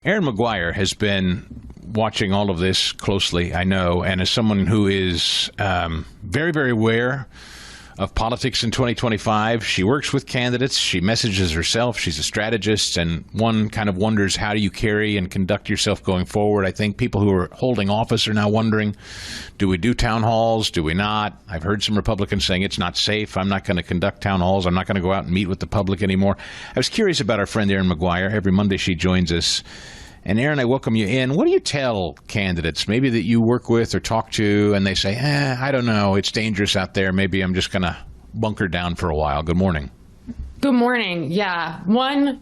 Erin McGuire has been watching all of this closely, I know, and as someone who is very, very aware of politics in 2025, she works with candidates, she messages herself, she's a strategist, and one kind of wonders, how do you carry and conduct yourself going forward? I think people who are holding office are now wondering, do we do town halls? Do we not? I've heard some Republicans saying it's not safe. I'm not going to conduct town halls. I'm not going to go out and meet with the public anymore. I was curious about our friend Erin McGuire. Every Monday she joins us. And Erin, I welcome you in. What do you tell candidates, maybe that you work with or talk to, and they say, I don't know, it's dangerous out there. Maybe I'm just going to bunker down for a while. Good morning. Good morning. Yeah. One,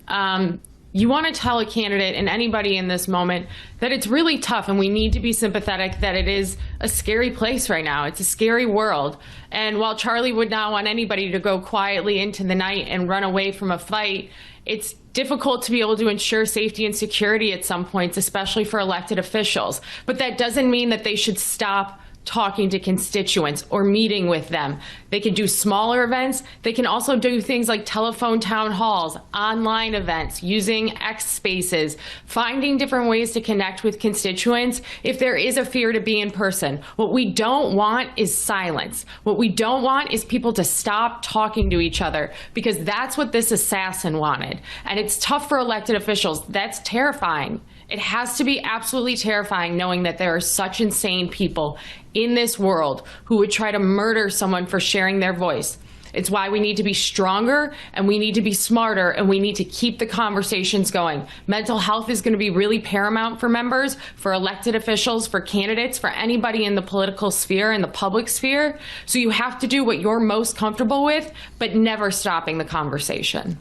you want to tell a candidate and anybody in this moment that it's really tough, and we need to be sympathetic that it is a scary place right now. It's a scary world. And while Charlie would not want anybody to go quietly into the night and run away from a fight, it's difficult to be able to ensure safety and security at some points, especially for elected officials. But that doesn't mean that they should stop talking to constituents or meeting with them. They can do smaller events. They can also do things like telephone town halls, online events, using X spaces, finding different ways to connect with constituents if there is a fear to be in person. What we don't want is silence. What we don't want is people to stop talking to each other, because that's what this assassin wanted. And it's tough for elected officials. That's terrifying. It has to be absolutely terrifying knowing that there are such insane people in this world who would try to murder someone for sharing their voice. It's why we need to be stronger, and we need to be smarter, and we need to keep the conversations going. Mental health is going to be really paramount for members, for elected officials, for candidates, for anybody in the political sphere and the public sphere. So you have to do what you're most comfortable with, but never stopping the conversation.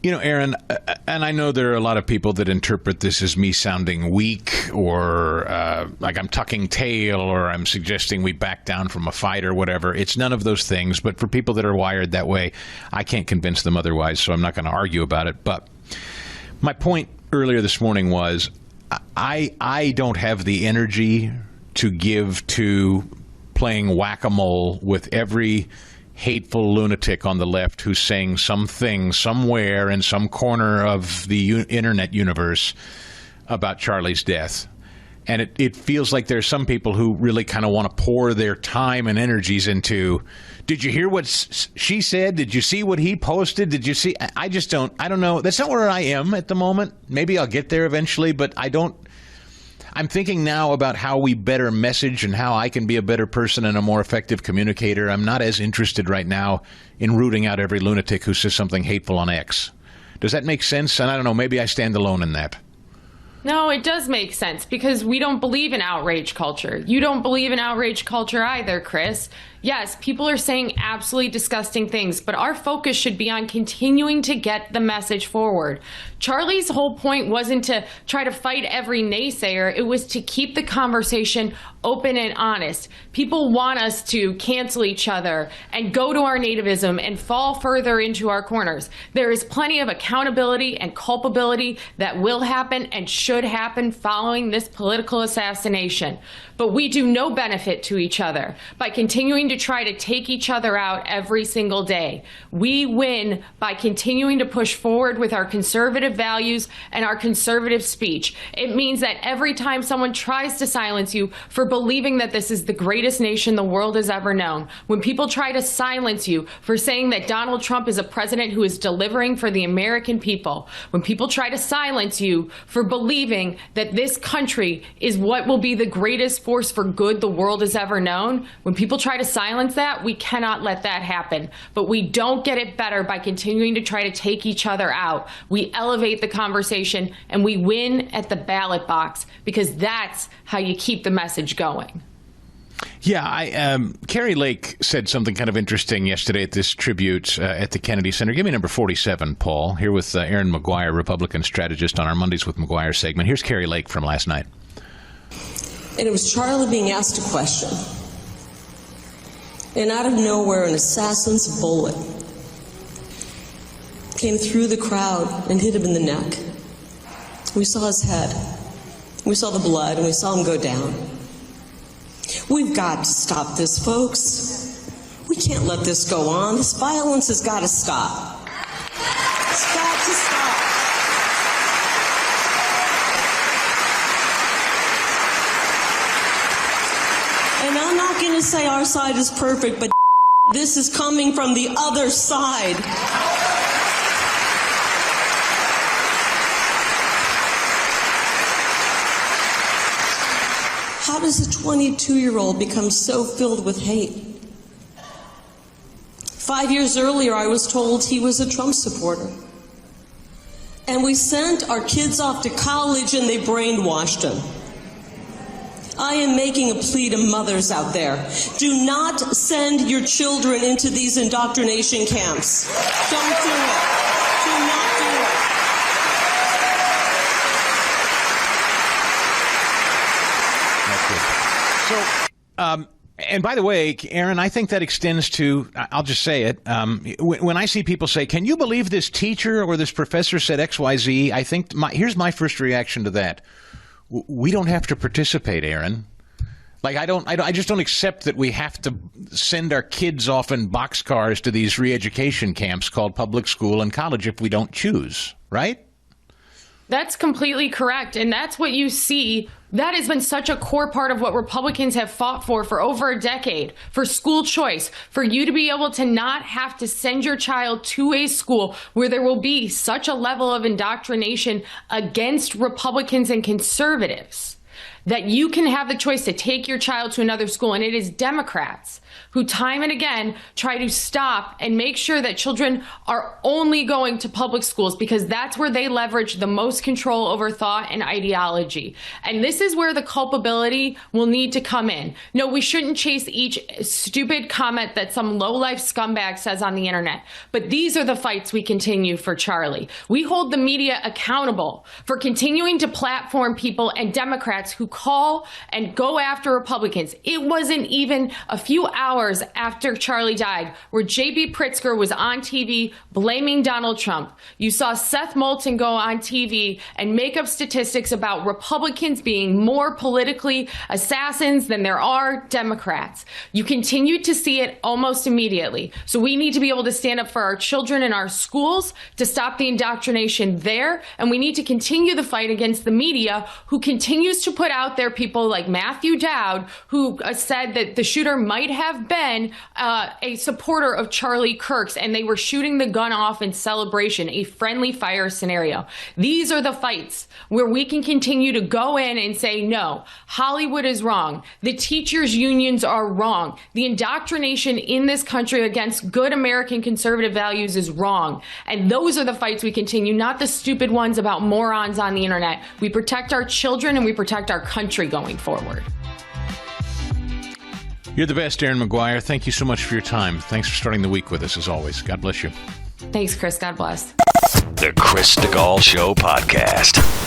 You know, Erin, and I know there are a lot of people that interpret this as me sounding weak, or like I'm tucking tail, or I'm suggesting we back down from a fight or whatever. It's none of those things. But for people that are wired that way, I can't convince them otherwise, so I'm not going to argue about it. But my point earlier this morning was I don't have the energy to give to playing whack-a-mole with every hateful lunatic on the left who's saying something somewhere in some corner of the internet universe about Charlie's death. And it feels like there's some people who really kind of want to pour their time and energies into, did you hear what she said? Did you see what he posted? Did you see? I don't know. That's not where I am at the moment. Maybe I'll get there eventually, but I'm thinking now about how we better message and how I can be a better person and a more effective communicator. I'm not as interested right now in rooting out every lunatic who says something hateful on X. Does that make sense? And I don't know, maybe I stand alone in that. No, it does make sense, because we don't believe in outrage culture. You don't believe in outrage culture either, Chris. Yes, people are saying absolutely disgusting things, but our focus should be on continuing to get the message forward. Charlie's whole point wasn't to try to fight every naysayer. It was to keep the conversation open and honest. People want us to cancel each other and go to our nativism and fall further into our corners. There is plenty of accountability and culpability that will happen and should happen following this political assassination. But we do no benefit to each other by continuing to try to take each other out every single day. We win by continuing to push forward with our conservative values and our conservative speech. It means that every time someone tries to silence you for believing that this is the greatest nation the world has ever known, when people try to silence you for saying that Donald Trump is a president who is delivering for the American people, when people try to silence you for believing that this country is what will be the greatest force for good the world has ever known, when people try to silence that, we cannot let that happen. But we don't get it better by continuing to try to take each other out. We elevate the conversation, and we win at the ballot box, because that's how you keep the message going. Yeah, Kari Lake said something kind of interesting yesterday at this tribute at the Kennedy Center. Give me number 47, Paul, here with Erin McGuire, Republican strategist, on our Mondays with McGuire segment. Here's Kari Lake from last night. And it was Charlie being asked a question. And out of nowhere, an assassin's bullet came through the crowd and hit him in the neck. We saw his head. We saw the blood, and we saw him go down. We've got to stop this, folks. We can't let this go on. This violence has got to stop. It's got to stop. to say our side is perfect, but this is coming from the other side. How does a 22-year-old become so filled with hate? 5 years earlier, I was told he was a Trump supporter. And we sent our kids off to college and they brainwashed them. I am making a plea to mothers out there. Do not send your children into these indoctrination camps. Don't do it. Do not do it. So, and by the way, Erin, I think that extends to, I'll just say it, when I see people say, can you believe this teacher or this professor said XYZ, I think, here's my first reaction to that. We don't have to participate, Erin. Like, I just don't accept that we have to send our kids off in boxcars to these re-education camps called public school and college if we don't choose, right? That's completely correct. And that's what you see. That has been such a core part of what Republicans have fought for over a decade, for school choice, for you to be able to not have to send your child to a school where there will be such a level of indoctrination against Republicans and conservatives, that you can have the choice to take your child to another school. And it is Democrats who time and again try to stop and make sure that children are only going to public schools because that's where they leverage the most control over thought and ideology. And this is where the culpability will need to come in. No, we shouldn't chase each stupid comment that some low-life scumbag says on the internet. But these are the fights we continue for Charlie. We hold the media accountable for continuing to platform people and Democrats who call and go after Republicans. It wasn't even a few hours after Charlie died where J.B. Pritzker was on TV blaming Donald Trump. You saw Seth Moulton go on TV and make up statistics about Republicans being more politically assassins than there are Democrats. You continue to see it almost immediately. So we need to be able to stand up for our children in our schools to stop the indoctrination there. And we need to continue the fight against the media who continues to put out there people like Matthew Dowd, who said that the shooter might have been a supporter of Charlie Kirk's and they were shooting the gun off in celebration, a friendly fire scenario. These are the fights where we can continue to go in and say, no, Hollywood is wrong. The teachers' unions are wrong. The indoctrination in this country against good American conservative values is wrong. And those are the fights we continue, not the stupid ones about morons on the internet. We protect our children and we protect our country going forward. You're the best, Erin McGuire. Thank you so much for your time. Thanks for starting the week with us, as always. God bless you. Thanks, Chris. God bless. The Chris Stigall Show podcast.